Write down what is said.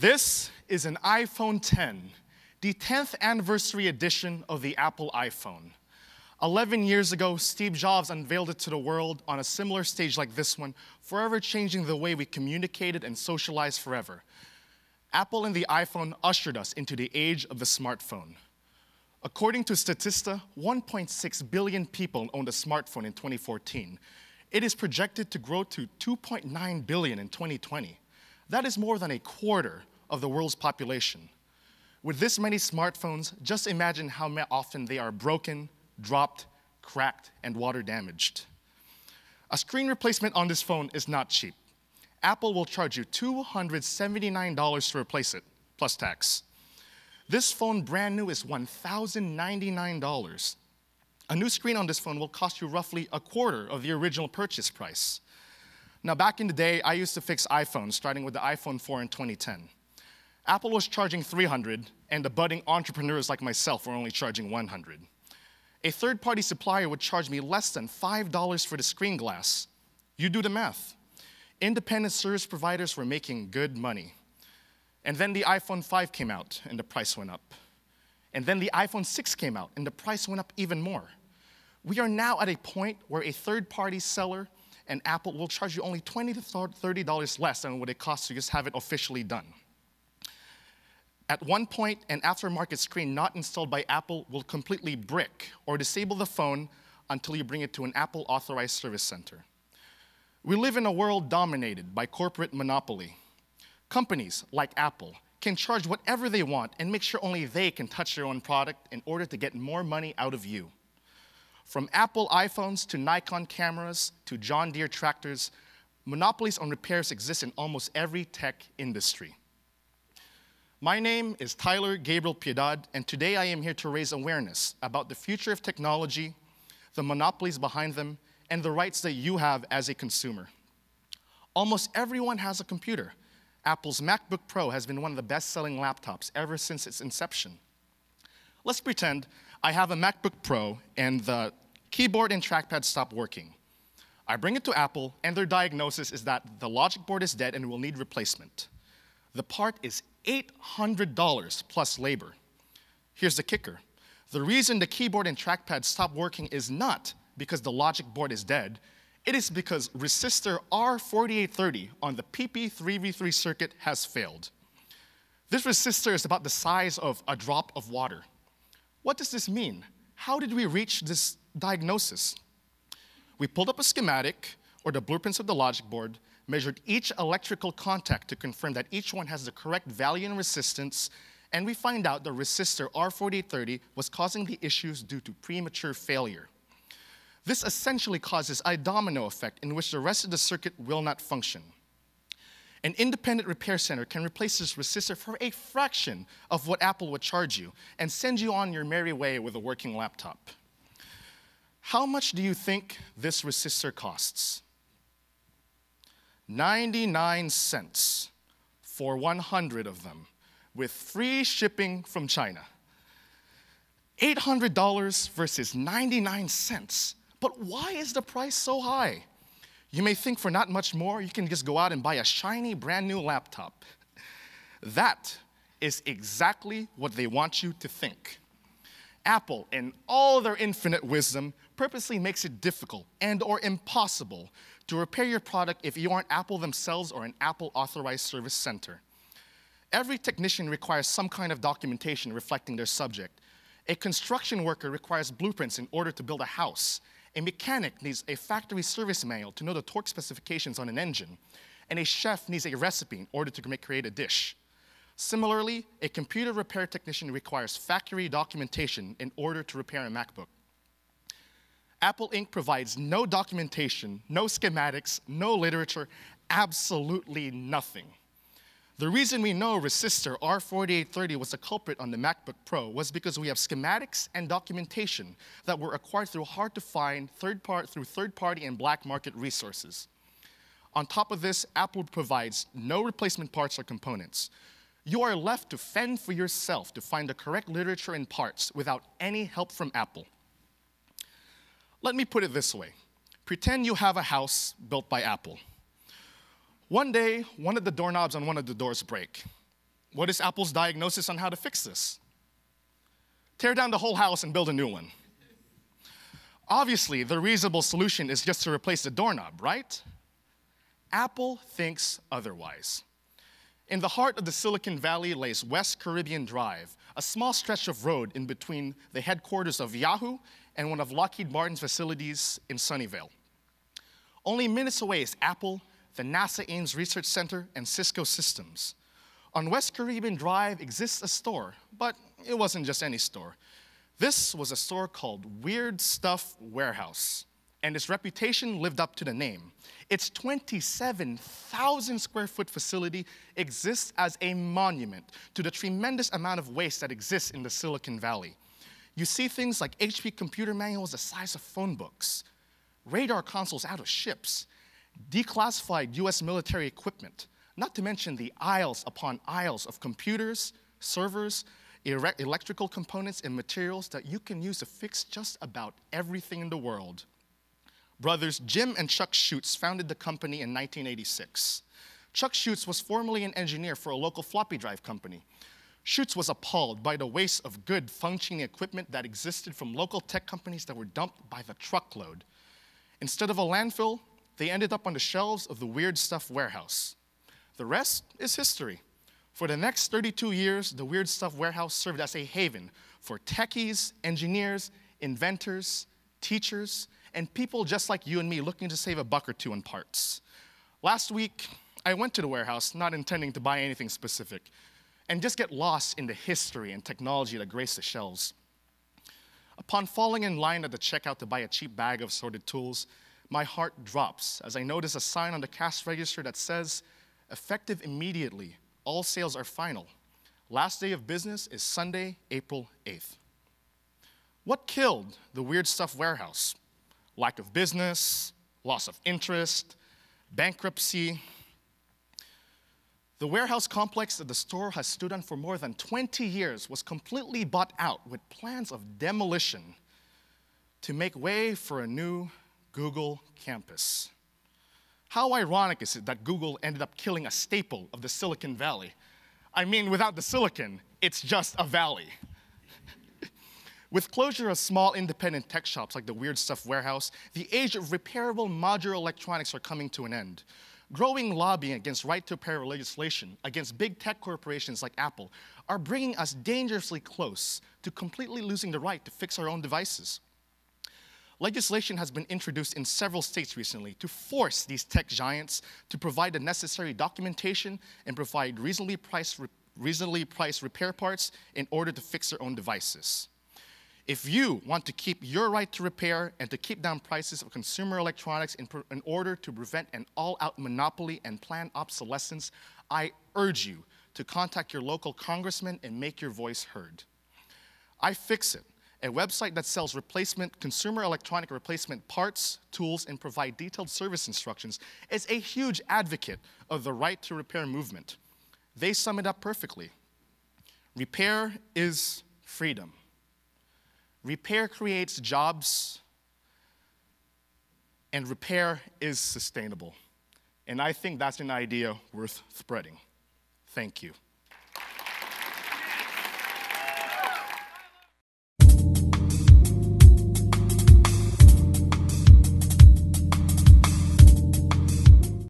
This is an iPhone X, the 10th anniversary edition of the Apple iPhone. 11 years ago, Steve Jobs unveiled it to the world on a similar stage like this one, forever changing the way we communicated and socialized forever. Apple and the iPhone ushered us into the age of the smartphone. According to Statista, 1.6 billion people owned a smartphone in 2014. It is projected to grow to 2.9 billion in 2020. That is more than a quarter of the world's population. With this many smartphones, just imagine how often they are broken, dropped, cracked, and water damaged. A screen replacement on this phone is not cheap. Apple will charge you $279 to replace it, plus tax. This phone, brand new, is $1,099. A new screen on this phone will cost you roughly a quarter of the original purchase price. Now, back in the day, I used to fix iPhones, starting with the iPhone 4 in 2010. Apple was charging $300, and the budding entrepreneurs like myself were only charging $100. A third-party supplier would charge me less than $5 for the screen glass. You do the math. Independent service providers were making good money. And then the iPhone 5 came out, and the price went up. And then the iPhone 6 came out, and the price went up even more. We are now at a point where a third-party seller and Apple will charge you only $20 to $30 less than what it costs to just have it officially done. At one point, an aftermarket screen not installed by Apple will completely brick or disable the phone until you bring it to an Apple-authorized service center. We live in a world dominated by corporate monopoly. Companies like Apple can charge whatever they want and make sure only they can touch their own product in order to get more money out of you. From Apple iPhones to Nikon cameras to John Deere tractors, monopolies on repairs exist in almost every tech industry. My name is Tyler Gabriel Piedad, and today I am here to raise awareness about the future of technology, the monopolies behind them, and the rights that you have as a consumer. Almost everyone has a computer. Apple's MacBook Pro has been one of the best-selling laptops ever since its inception. Let's pretend I have a MacBook Pro and the keyboard and trackpad stop working. I bring it to Apple, and their diagnosis is that the logic board is dead and will need replacement. The part is $800 plus labor. Here's the kicker. The reason the keyboard and trackpad stop working is not because the logic board is dead. It is because resistor R4830 on the PP3v3 circuit has failed. This resistor is about the size of a drop of water. What does this mean? How did we reach this diagnosis? We pulled up a schematic, or the blueprints of the logic board, measured each electrical contact to confirm that each one has the correct value in resistance, and we find out the resistor R4830 was causing the issues due to premature failure. This essentially causes a domino effect in which the rest of the circuit will not function. An independent repair center can replace this resistor for a fraction of what Apple would charge you and send you on your merry way with a working laptop. How much do you think this resistor costs? 99 cents for 100 of them, with free shipping from China. $800 versus 99 cents. But why is the price so high? You may think for not much more, you can just go out and buy a shiny, brand new laptop. That is exactly what they want you to think. Apple, in all their infinite wisdom, purposely makes it difficult and/or impossible to repair your product if you aren't Apple themselves or an Apple-authorized service center. Every technician requires some kind of documentation reflecting their subject. A construction worker requires blueprints in order to build a house. A mechanic needs a factory service manual to know the torque specifications on an engine. And a chef needs a recipe in order to create a dish. Similarly, a computer repair technician requires factory documentation in order to repair a MacBook. Apple Inc. provides no documentation, no schematics, no literature, absolutely nothing. The reason we know resistor R4830 was the culprit on the MacBook Pro was because we have schematics and documentation that were acquired through hard-to-find third-party and black market resources. On top of this, Apple provides no replacement parts or components. You are left to fend for yourself to find the correct literature and parts without any help from Apple. Let me put it this way. Pretend you have a house built by Apple. One day, one of the doorknobs on one of the doors break. What is Apple's diagnosis on how to fix this? Tear down the whole house and build a new one. Obviously, the reasonable solution is just to replace the doorknob, right? Apple thinks otherwise. In the heart of the Silicon Valley lays West Caribbean Drive, a small stretch of road in between the headquarters of Yahoo and one of Lockheed Martin's facilities in Sunnyvale. Only minutes away is Apple, the NASA Ames Research Center, and Cisco Systems. On West Caribbean Drive exists a store, but it wasn't just any store. This was a store called Weird Stuff Warehouse, and its reputation lived up to the name. Its 27,000 square foot facility exists as a monument to the tremendous amount of waste that exists in the Silicon Valley. You see things like HP computer manuals the size of phone books, radar consoles out of ships, declassified US military equipment, not to mention the aisles upon aisles of computers, servers, electrical components, and materials that you can use to fix just about everything in the world. Brothers Jim and Chuck Schutz founded the company in 1986. Chuck Schutz was formerly an engineer for a local floppy drive company. Schutz was appalled by the waste of good functioning equipment that existed from local tech companies that were dumped by the truckload. Instead of a landfill, they ended up on the shelves of the Weird Stuff Warehouse. The rest is history. For the next 32 years, the Weird Stuff Warehouse served as a haven for techies, engineers, inventors, teachers, and people just like you and me looking to save a buck or two on parts. Last week, I went to the warehouse not intending to buy anything specific and just get lost in the history and technology that grace the shelves. Upon falling in line at the checkout to buy a cheap bag of assorted tools, my heart drops as I notice a sign on the cash register that says, "Effective immediately, all sales are final. Last day of business is Sunday, April 8th. What killed the Weird Stuff Warehouse? Lack of business, loss of interest, bankruptcy. The warehouse complex that the store has stood on for more than 20 years was completely bought out with plans of demolition to make way for a new Google campus. How ironic is it that Google ended up killing a staple of the Silicon Valley? I mean, without the silicon, it's just a valley. With closure of small independent tech shops like the Weird Stuff Warehouse, the age of repairable modular electronics are coming to an end. Growing lobbying against right-to-repair legislation against big tech corporations like Apple are bringing us dangerously close to completely losing the right to fix our own devices. Legislation has been introduced in several states recently to force these tech giants to provide the necessary documentation and provide reasonably priced repair parts in order to fix their own devices. If you want to keep your right to repair and to keep down prices of consumer electronics in order to prevent an all-out monopoly and planned obsolescence, I urge you to contact your local congressman and make your voice heard. iFixit, a website that sells consumer electronic replacement parts, tools, and provide detailed service instructions, is a huge advocate of the right to repair movement. They sum it up perfectly. Repair is freedom. Repair creates jobs, and repair is sustainable. And I think that's an idea worth spreading. Thank you.